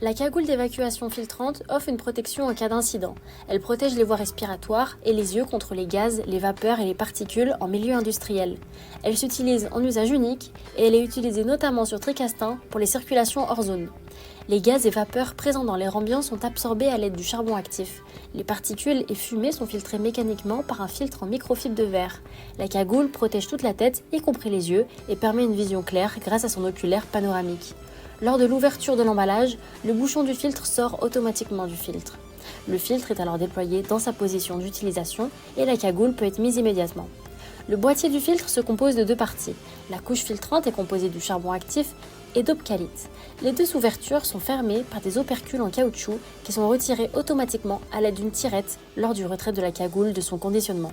La cagoule d'évacuation filtrante offre une protection en cas d'incident. Elle protège les voies respiratoires et les yeux contre les gaz, les vapeurs et les particules en milieu industriel. Elle s'utilise en usage unique et elle est utilisée notamment sur Tricastin pour les circulations hors zone. Les gaz et vapeurs présents dans l'air ambiant sont absorbés à l'aide du charbon actif. Les particules et fumées sont filtrées mécaniquement par un filtre en microfibre de verre. La cagoule protège toute la tête, y compris les yeux, et permet une vision claire grâce à son oculaire panoramique. Lors de l'ouverture de l'emballage, le bouchon du filtre sort automatiquement du filtre. Le filtre est alors déployé dans sa position d'utilisation et la cagoule peut être mise immédiatement. Le boîtier du filtre se compose de deux parties. La couche filtrante est composée du charbon actif et d'opcalite. Les deux ouvertures sont fermées par des opercules en caoutchouc qui sont retirés automatiquement à l'aide d'une tirette lors du retrait de la cagoule de son conditionnement.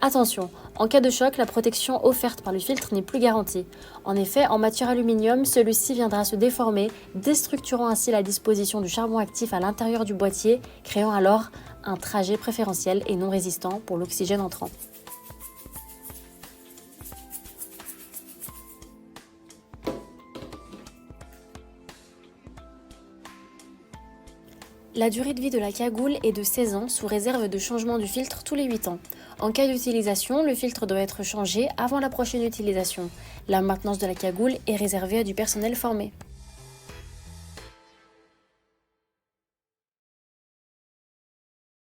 Attention, en cas de choc, la protection offerte par le filtre n'est plus garantie. En effet, en matière aluminium, celui-ci viendra se déformer, déstructurant ainsi la disposition du charbon actif à l'intérieur du boîtier, créant alors un trajet préférentiel et non résistant pour l'oxygène entrant. La durée de vie de la cagoule est de 16 ans sous réserve de changement du filtre tous les 8 ans. En cas d'utilisation, le filtre doit être changé avant la prochaine utilisation. La maintenance de la cagoule est réservée à du personnel formé.